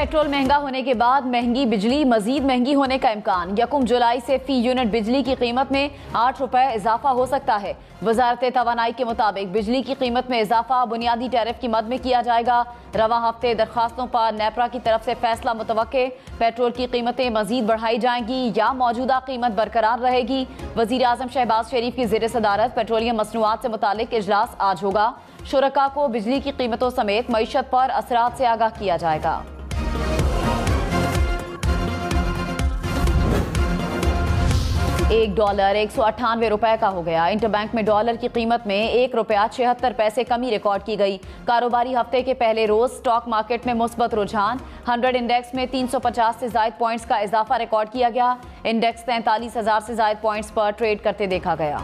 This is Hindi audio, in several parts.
पेट्रोल महंगा होने के बाद महंगी बिजली मजीद महंगी होने का इम्कान। 1 जुलाई से फी यूनिट बिजली की कीमत में 8 रुपए इजाफा हो सकता है। वजारत तवानाई के मुताबिक बिजली की कीमत में इजाफा बुनियादी टैरिफ की मद में किया जाएगा। रवा हफ्ते दरखास्तों पर नेपरा की तरफ से फैसला मुतवक्के। पेट्रोल की कीमतें मजीद बढ़ाई जाएंगी या मौजूदा कीमत बरकरार रहेगी। वजीर आजम शहबाज शरीफ की ज़ेर सदारत पेट्रोलियम मसनूआत से मुतालिक इजलास आज होगा। शुरका को बिजली की कीमतों समेत मईशत पर असरात से आगाह किया जाएगा। $1 198 रुपए का हो गया। इंटरबैंक में डॉलर की कीमत में ₹1.76 कमी रिकॉर्ड की गई। कारोबारी हफ्ते के पहले रोज स्टॉक मार्केट में मुस्बत रुझान। 100 इंडेक्स में 350 से ज्यादा पॉइंट्स का इजाफा रिकॉर्ड किया गया। इंडेक्स 43,000 से ज्यादा पॉइंट्स पर ट्रेड करते देखा गया।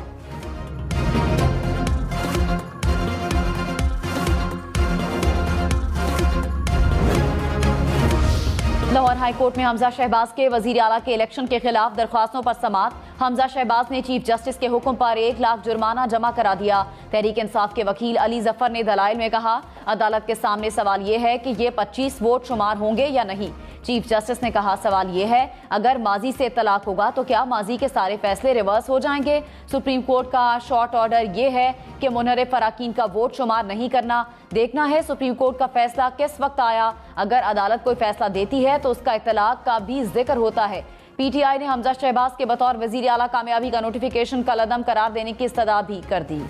लाहौर हाई कोर्ट में हमजा शहबाज के वजीर आला के इलेक्शन के खिलाफ दरख्वास्तों पर समाअत। हमजा शहबाज ने चीफ जस्टिस के हुक्म पर 1 लाख जुर्माना जमा करा दिया। तहरीक इंसाफ के वकील अली जफर ने दलाइल में कहा, अदालत के सामने सवाल यह है कि ये 25 वोट शुमार होंगे या नहीं। चीफ जस्टिस ने कहा, सवाल यह है अगर माजी से तलाक होगा तो क्या माजी के सारे फैसले रिवर्स हो जाएंगे। सुप्रीम कोर्ट का शॉर्ट ऑर्डर यह है कि मुनहरिफ अराकीन का वोट शुमार नहीं करना। देखना है सुप्रीम कोर्ट का फैसला किस वक्त आया। अगर अदालत कोई फैसला देती है तो उसका इतलाक का भी जिक्र होता है। पीटीआई ने हमजा शहबाज के बतौर वजीर आला कामयाबी का नोटिफिकेशन कलअदम करार देने की इस्तदा भी कर दी।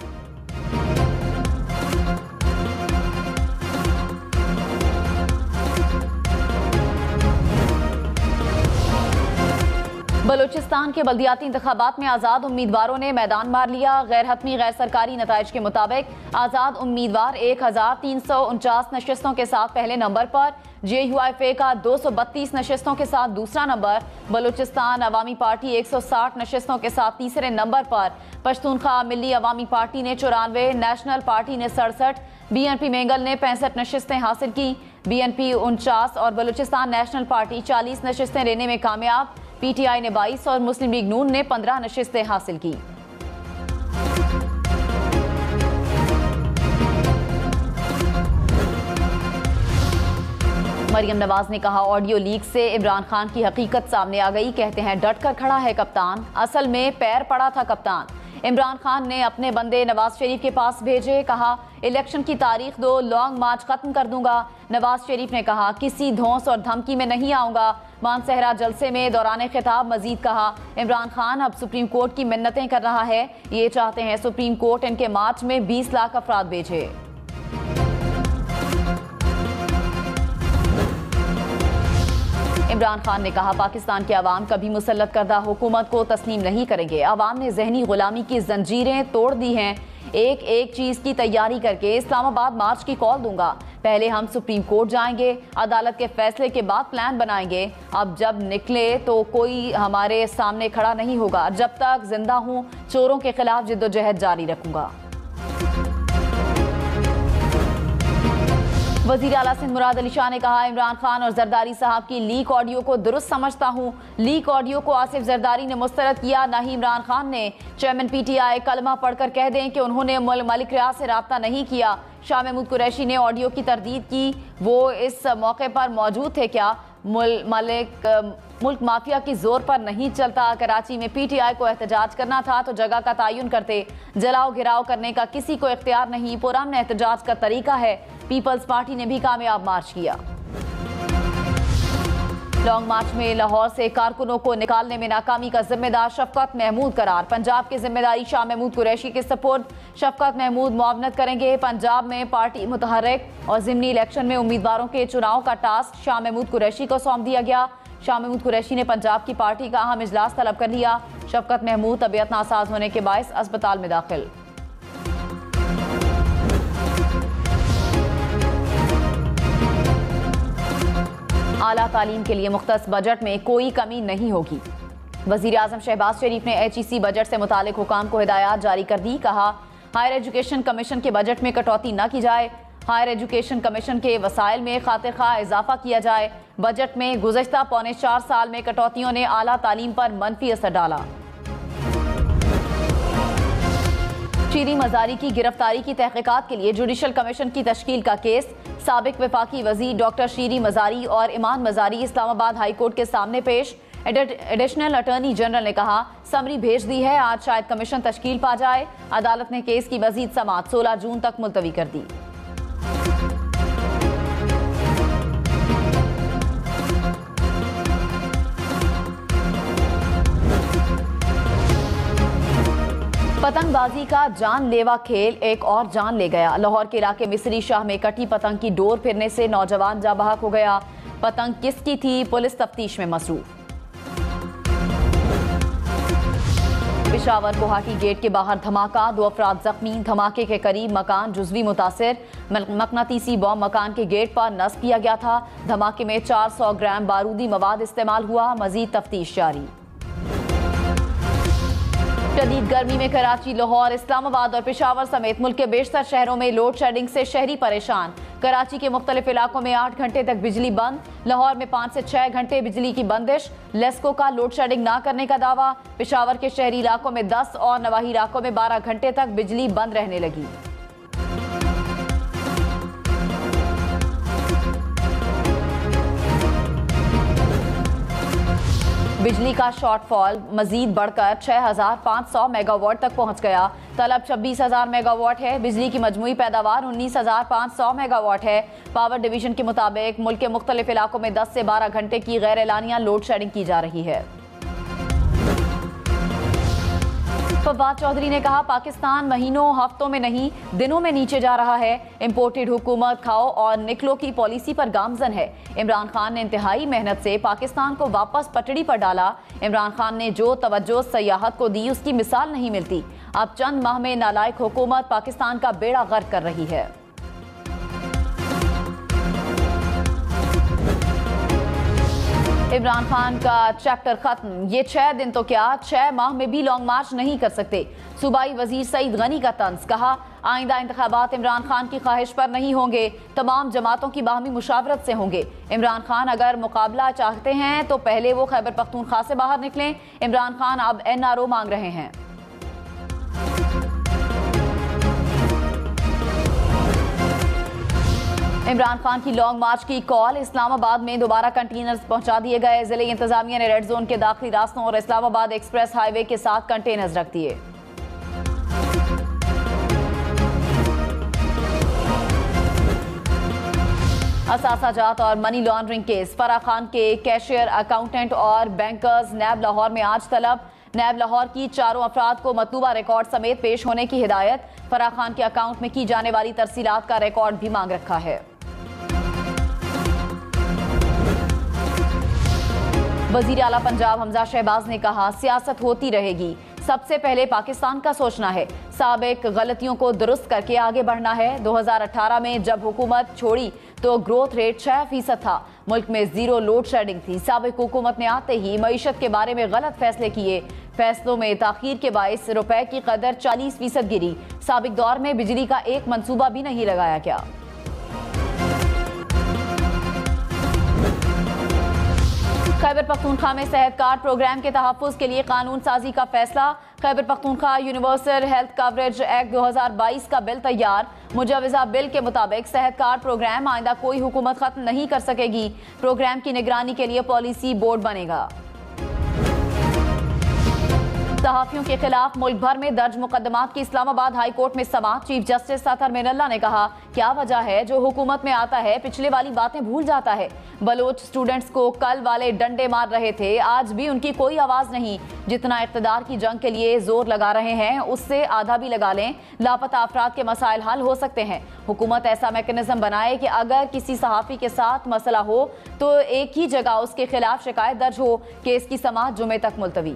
बलूचिस्तान के बल्दियाती इंतखाबात में आज़ाद उम्मीदवारों ने मैदान मार लिया। गैर हतमी गैर सरकारी नताइज के मुताबिक आज़ाद उम्मीदवार 1349 नशिस्तों के साथ पहले नंबर पर, JUIFA का 232 नशिस्तों के साथ दूसरा नंबर, बलूचिस्तान अवामी पार्टी 160 नशिस्तों के साथ तीसरे नंबर पर, पश्तूनख्वा मिली अवामी पार्टी ने 94, नेशनल पार्टी ने 67, BNP मेंगल ने 65 नशिस्तें हासिल की, BNP 49 और बलूचिस्तान नेशनल पार्टी 40 नशिस्तें लेने में कामयाब। PTI ने 22 और मुस्लिम लीग नून ने 15 नशिस्तें हासिल की। मरियम नवाज ने कहा, ऑडियो लीक से इमरान खान की हकीकत सामने आ गई। कहते हैं डट कर खड़ा है कप्तान, असल में पैर पड़ा था कप्तान। इमरान खान ने अपने बंदे नवाज शरीफ के पास भेजे। कहा, इलेक्शन की तारीख दो, लॉन्ग मार्च खत्म कर दूंगा। नवाज शरीफ ने कहा, किसी धौंस और धमकी में नहीं आऊंगा। मानसहरा जलसे में दौरान खिताब मजीद कहा, इमरान खान अब सुप्रीम कोर्ट की मिन्नतें कर रहा है। ये चाहते हैं सुप्रीम कोर्ट इनके मार्च में 20 लाख अफराद भेजे। इमरान खान ने कहा, पाकिस्तान के अवाम कभी मुसल्लत करदा हुकूमत को तस्लीम नहीं करेंगे। अवाम ने जहनी गुलामी की जंजीरें तोड़ दी हैं। एक एक चीज़ की तैयारी करके इस्लामाबाद मार्च की कॉल दूंगा। पहले हम सुप्रीम कोर्ट जाएंगे, अदालत के फैसले के बाद प्लान बनाएंगे। अब जब निकले तो कोई हमारे सामने खड़ा नहीं होगा। जब तक जिंदा हूँ चोरों के खिलाफ जिद्दोजहद जारी रखूंगा। वज़ीर आला सिंध मुराद अली शाह ने कहा, इमरान खान और जरदारी साहब की लीक ऑडियो को दुरुस्त समझता हूँ। लीक ऑडियो को आसिफ जरदारी ने मुस्तरद किया, ना ही इमरान खान ने। चेयरमैन PTI कलमा पढ़कर कह दें कि उन्होंने मलिक रियाज से रब्ता नहीं किया। शाह महमूद कुरैशी ने ऑडियो की तरदीद की। वो इस मौके पर मौजूद थे क्या? मुल्क माफिया की जोर पर नहीं चलता। कराची में PTI को एहतजाज करना था तो जगह का तयन करते। जलाओ घिराव करने का किसी को इख्तियार नहीं, पुरअमन एहतजाज का तरीका है। पीपल्स पार्टी ने भी कामयाब मार्च किया। लॉन्ग मार्च में लाहौर से कारकुनों को निकालने में नाकामी का जिम्मेदार शफकत महमूद करार। पंजाब की जिम्मेदारी शाह महमूद कुरैशी के सपुर्द। शफकत महमूद मुआवनत करेंगे। पंजाब में पार्टी मुतहर्रिक और ज़िमनी इलेक्शन में उम्मीदवारों के चुनाव का टास्क शाह महमूद कुरैशी को सौंप दिया गया। शाह महमूद कुरैशी ने पंजाब की पार्टी का अहम इजलास तलब कर लिया। शफकत महमूद तबीयत नासाज होने के बायस अस्पताल में दाखिल। आला तालीम के लिए मुख्तस बजट में कोई कमी नहीं होगी। वज़ीर आज़म शहबाज शरीफ ने HEC बजट से मुतालिक हुकाम को हिदायत जारी कर दी। कहा, हायर एजुकेशन कमीशन के बजट में कटौती न की जाए। हायर एजुकेशन कमीशन के वसाइल में खातिर खा इजाफा किया जाए। बजट में गुज़श्ता पौने 4 साल में कटौतियों ने आला तालीम पर मनफी असर डाला। शीरी मजारी की गिरफ्तारी की तहकीकात के लिए जुडिशल कमीशन की तश्कील का केस। साबिक वफाकी वजीर डॉक्टर शीरी मजारी और इमान मजारी इस्लामाबाद हाई कोर्ट के सामने पेश। एडिशनल अटॉर्नी जनरल ने कहा समरी भेज दी है, आज शायद कमीशन तश्कील पा जाए। अदालत ने केस की मजीद समाअत 16 जून तक मुलतवी कर दी। पतंगबाजी का जानलेवा खेल एक और जान ले गया। लाहौर के इलाके मिस्री शाह में कटी पतंग की डोर फिरने से नौजवान जाँ बहक हो गया। पतंग किसकी थी, पुलिस तफ्तीश में मसरूफ। पेशावर गुवाहाटी गेट के बाहर धमाका, 2 अफराद जख्मी। धमाके के करीब मकान जुज़वी मुतासिर। मकनातीसी बॉम्ब मकान के गेट पर नस्ब किया गया था। धमाके में 400 ग्राम बारूदी मवाद इस्तेमाल हुआ। मजीद तफ्तीश जारी। शदीद गर्मी में कराची, लाहौर, इस्लामाबाद और पेशावर समेत मुल्क के बेशतर शहरों में लोड शेडिंग से शहरी परेशान। कराची के मुख्तलिफ इलाकों में 8 घंटे तक बिजली बंद। लाहौर में 5 से 6 घंटे बिजली की बंदिश। लेस्को का लोड शेडिंग ना करने का दावा। पेशावर के शहरी इलाकों में 10 और नवाही इलाकों में 12 घंटे तक बिजली बंद रहने लगी। बिजली का शॉर्टफॉल मजीद बढ़कर 6500 मेगावाट तक पहुंच गया। तलब 26,000 मेगावाट है। बिजली की मजमूई पैदावार 19,500 मेगावाट है। पावर डिवीजन के मुताबिक मुल्क के मुख्तलिफ इलाकों में 10 से 12 घंटे की गैर एलानिया लोड शेडिंग की जा रही है। फवाद चौधरी ने कहा पाकिस्तान महीनों हफ्तों में नहीं दिनों में नीचे जा रहा है। इंपोर्टेड हुकूमत खाओ और निकलो की पॉलिसी पर गामजन है। इमरान खान ने इंतहाई मेहनत से पाकिस्तान को वापस पटड़ी पर डाला। इमरान खान ने जो तवज्जो सयाहत को दी उसकी मिसाल नहीं मिलती। अब चंद माह में नालायक हुकूमत पाकिस्तान का बेड़ा गर्क कर रही है। इमरान खान का चैप्टर खत्म। ये 6 दिन तो क्या 6 माह में भी लॉन्ग मार्च नहीं कर सकते। सूबाई वजीर सईद गनी का तंज। कहा आइंदा इंतखाबात इमरान खान की ख्वाहिश पर नहीं होंगे, तमाम जमातों की बाहमी मुशावरत से होंगे। इमरान खान अगर मुकाबला चाहते हैं तो पहले वो खैबर पख्तूनख्वा से बाहर निकलें। इमरान खान अब NRO मांग रहे हैं। इमरान खान की लॉन्ग मार्च की कॉल। इस्लामाबाद में दोबारा कंटेनर्स पहुंचा दिए गए। जिले इंतजामिया ने रेड जोन के दाखिली रास्तों और इस्लामाबाद एक्सप्रेस हाईवे के साथ कंटेनर्स रख दिए। असासाजात और money laundering case. Farah Khan के कैशियर, अकाउंटेंट और बैंकर्स नैब लाहौर में आज तलब। नैब लाहौर की 4 अफराद को मतलूबा रिकॉर्ड समेत पेश होने की हिदायत। फराह खान के अकाउंट में की जाने वाली तरसीलात का रिकॉर्ड भी मांग रखा है। वजीर आला पंजाब हमजा शहबाज ने कहा सियासत होती रहेगी, सबसे पहले पाकिस्तान का सोचना है, साबिक गलतियों को दुरुस्त करके आगे बढ़ना है। 2018 में जब हुकूमत छोड़ी तो ग्रोथ रेट 6% था। मुल्क में जीरो लोड शेडिंग थी। साबिक हुकूमत ने आते ही मईशत के बारे में गलत फैसले किए। फैसलों में ताखीर के बायस रुपए की कदर 40% गिरी। साबिक दौर में बिजली का एक मंसूबा भी नहीं लगाया गया। खैबर पख्तूनख्वा में सेहत कार्ड प्रोग्राम के तहफ़्फ़ुज़ के लिए कानून साजी का फैसला। Khyber Pakhtunkhwa universal health coverage act 2022 का बिल तैयार। मुजवज़ा बिल के मुताबिक सेहत कार्ड प्रोग्राम आइंदा कोई हुकूमत खत्म नहीं कर सकेगी। प्रोग्राम की निगरानी के लिए पॉलिसी बोर्ड बनेगा। सहाफ़ियों के खिलाफ मुल्क भर में दर्ज मुकदमात की इस्लामाबाद हाई कोर्ट में समाअत। चीफ जस्टिस सतर मिनल्ला ने कहा क्या वजह है जो हुकूमत में आता है पिछले वाली बातें भूल जाता है। बलोच स्टूडेंट्स को कल वाले डंडे मार रहे थे, आज भी उनकी कोई आवाज नहीं। जितना इक़्तिदार की जंग के लिए जोर लगा रहे हैं उससे आधा भी लगा लें, लापता अफराद के मसाइल हल हो सकते हैं। हुकूमत ऐसा मैकेनिज्म बनाए कि अगर किसी सहाफ़ी के साथ मसला हो तो एक ही जगह उसके खिलाफ शिकायत दर्ज हो। केस की समाअत जुमे तक मुलतवी।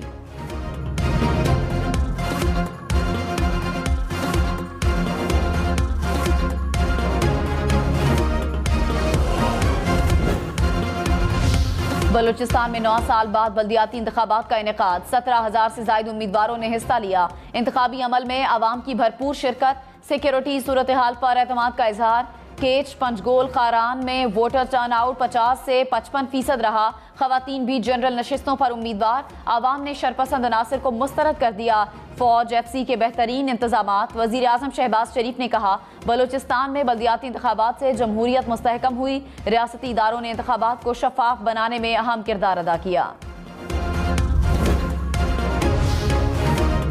बलूचिस्तान में 9 साल बाद बल्दियाती इंतखाबात का इनेकाद। 17,000 से ज्यादा उम्मीदवारों ने हिस्सा लिया। इंतखाबी अमल में आवाम की भरपूर शिरकत। सिक्योरिटी सूरत हाल पर एतमाद का इजहार। केच पंचगोल खारान में वोटर टर्नआउट 50 से 55% रहा। खवातीन भी जनरल नशिस्तों पर उम्मीदवार। आवाम ने शरपसंद अनासर को मुस्तरद कर दिया। फौज FC के बेहतरीन इंतजामात। वजीर आजम शहबाज शरीफ ने कहा बलूचिस्तान में बल्दियाती इंतखाबात से जमहूरियत मुस्तहकम हुई। रियासती इदारों ने इंतखाबात को शफाफ बनाने में अहम किरदार अदा किया।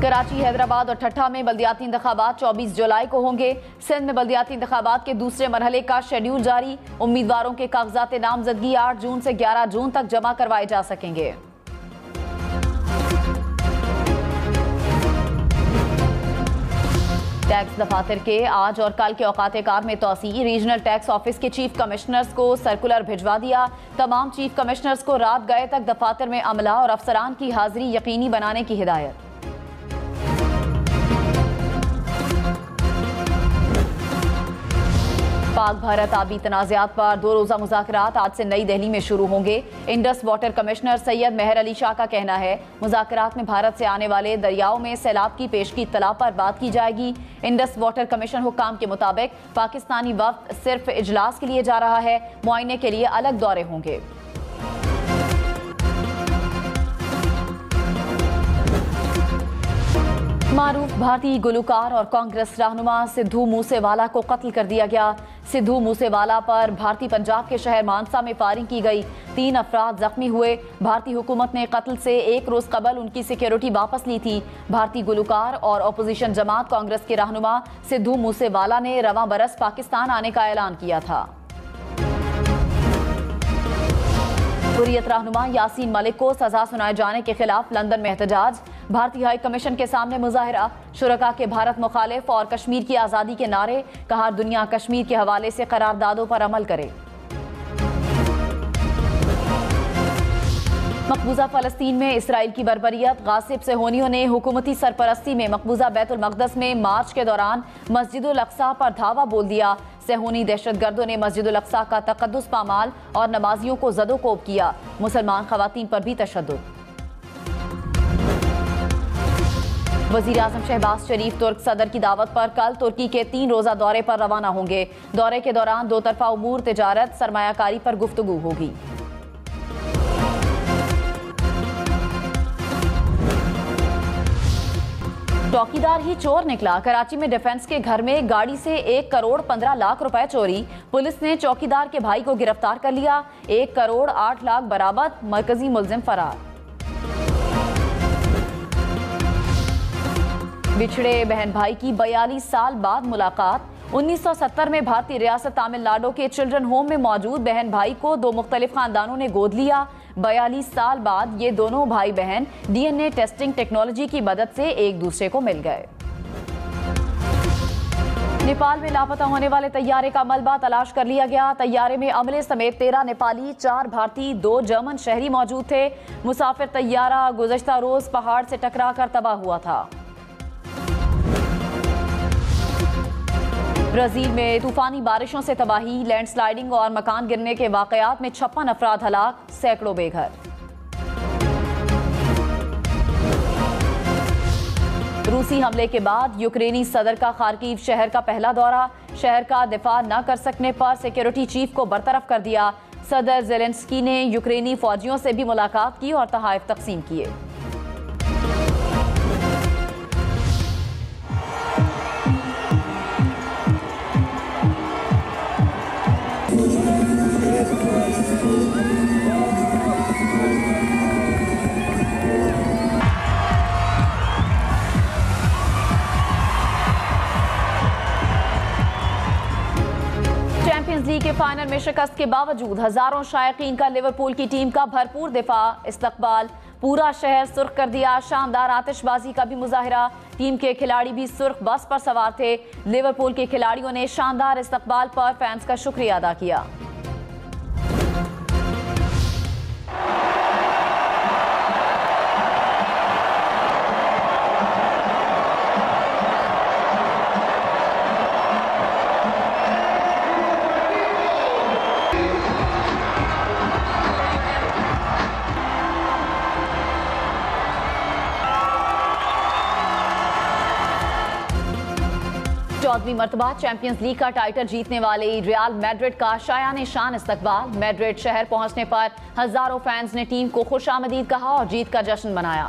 कराची, हैदराबाद और ठट्ठा में बल्दियाती इंतखाबात 24 जुलाई को होंगे। सिंध में बल्दियाती इंतखाबात के दूसरे मरहले का शेड्यूल जारी। उम्मीदवारों के कागजात नामजदगी 8 जून से 11 जून तक जमा करवाए जा सकेंगे। टैक्स दफातर के आज और कल के औकात कार में तोसी। रीजनल टैक्स ऑफिस के चीफ कमिश्नर्स को सर्कुलर भिजवा दिया। तमाम चीफ कमिश्नर्स को रात गए तक दफातर में अमला और अफसरान की हाजिरी यकीनी बनाने की हिदायत। पाक भारत आबी तनाज़ात पर 2 रोज़ा मुज़ाकरात आज से नई दिल्ली में शुरू होंगे। इंडस वाटर कमिश्नर सैयद मेहर अली शाह का कहना है मुज़ाकरात में भारत से आने वाले दरियाओं में सैलाब की पेशगी इत्तला पर बात की जाएगी। इंडस वाटर कमीशन हुक्काम के मुताबिक पाकिस्तानी वफ्द सिर्फ इजलास के लिए जा रहा है, मुआयने के लिए अलग दौरे होंगे। मारूफ भारतीय गुलकार और कांग्रेस रहनुमा सिद्धू मूसेवाला को कत्ल कर दिया गया। सिद्धू मूसेवाला पर भारतीय पंजाब के शहर मानसा में फायरिंग की गई। 3 अफराद जख्मी हुए। भारतीय हुकूमत ने कत्ल से 1 रोज कबल उनकी सिक्योरिटी वापस ली थी। भारतीय गुलकार और अपोजिशन जमात कांग्रेस के रहनुमा सिद्धू मूसेवाला ने रवां बरस पाकिस्तान आने का ऐलान किया था। हुर्रियत रहनुमा यासीन मलिक को सजा सुनाए जाने के खिलाफ लंदन में एहतजाज। भारतीय हाई कमीशन के सामने मुजाहिरा। शुरका के भारत मुखालिफ और कश्मीर की आज़ादी के नारे। कहा दुनिया कश्मीर के हवाले से करारदादों पर अमल करे। मकबूजा फ़लस्तीन में इसराइल की बर्बरियत। गासिब सेहोनियों ने हुकूमती सरपरस्ती में मकबूजा बैतुल मक़दस में मार्च के दौरान मस्जिदुल अक्सा पर धावा बोल दिया। सेहोनी दहशतगर्दों ने मस्जिदुल अक्सा का तक़द्दुस पामाल और नमाजियों को ज़दोकोब किया। मुसलमान ख़वातीन पर भी तशद्दुद। वज़ीर आज़म शहबाज शरीफ तुर्क सदर की दावत पर कल तुर्की के 3 रोज़ा दौरे पर रवाना होंगे। दौरे के दौरान 2 तरफ़ा उमूर, तिजारत, सरमायाकारी पर गुफ्तगू होगी। चौकीदार ही चोर निकला। कराची में डिफेंस के घर में गाड़ी से 1 करोड़ 15 लाख रुपए चोरी। पुलिस ने चौकीदार के भाई को गिरफ्तार कर लिया। 1 करोड़ 8 लाख बरामद। मरकजी मुलजिम फरार। बिछड़े बहन भाई की 42 साल बाद मुलाकात। 1970 में भारतीय रियासत तमिलनाडु के चिल्ड्रन होम में मौजूद बहन भाई को 2 मुख्तलिफ खानदानों ने गोद लिया। 42 साल बाद ये दोनों भाई बहन DNA टेस्टिंग टेक्नोलॉजी की मदद से एक दूसरे को मिल गए। नेपाल में लापता होने वाले तैयारे का मलबा तलाश कर लिया गया। तैयारे में अमले समेत 13 नेपाली, 4 भारतीय, 2 जर्मन शहरी मौजूद थे। मुसाफिर तैयारा गुज़श्ता रोज पहाड़ से टकरा कर तबाह हुआ था। ब्राजील में तूफानी बारिशों से तबाही, लैंडस्लाइडिंग और मकान गिरने के वाकयात में 56 अफराद हलाक, सैकड़ों बेघर। रूसी हमले के बाद यूक्रेनी सदर का खार्किव शहर का पहला दौरा। शहर का दिफा न कर सकने पर सिक्योरिटी चीफ को बरतरफ कर दिया। सदर ज़ेलेंस्की ने यूक्रेनी फौजियों से भी मुलाकात की और तोहफे तकसीम किए। चैंपियंस लीग के फाइनल में शिकस्त के बावजूद हजारों शायकीन का लिवरपूल की टीम का भरपूर दिफा, इस्तकबाल। पूरा शहर सुर्ख कर दिया। शानदार आतिशबाजी का भी मुजाहिरा। टीम के खिलाड़ी भी सुर्ख बस पर सवार थे। लिवरपूल के खिलाड़ियों ने शानदार इस्तकबाल पर फैंस का शुक्रिया अदा किया। 14वीं मरतबा चैंपियंस लीग का टाइटल जीतने वाले रियल मैड्रिड का शायान शान इस्तकबाल। मैड्रिड शहर पहुंचने पर हजारों फैंस ने टीम को खुशामदीद कहा और जीत का जश्न मनाया।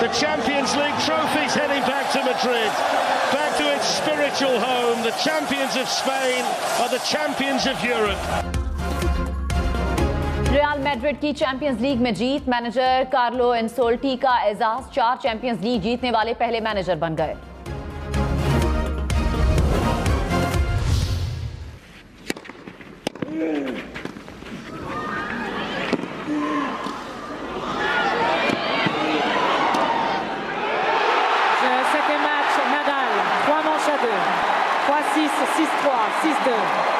The Champions League trophies heading back to Madrid, back to its spiritual home. The champions of Spain are the champions of Europe. Real Madrid की चैंपियंस लीग में जीत। मैनेजर कार्लो एंसोल्टी का एजाज। 4 चैंपियंस लीग जीतने वाले पहले मैनेजर बन गए। Septième match, Nadal, 3 manches à 2, 3-6, 6-3, 6-2,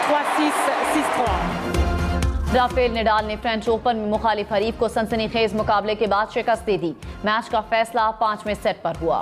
3-6, 6-3। Rafael Nadal ने फ्रेंच ओपन में मुखालिफ हरीफ को सनसनीखेज मुकाबले के बाद शिकस्त दे दी। मैच का फैसला 5वें सेट पर हुआ।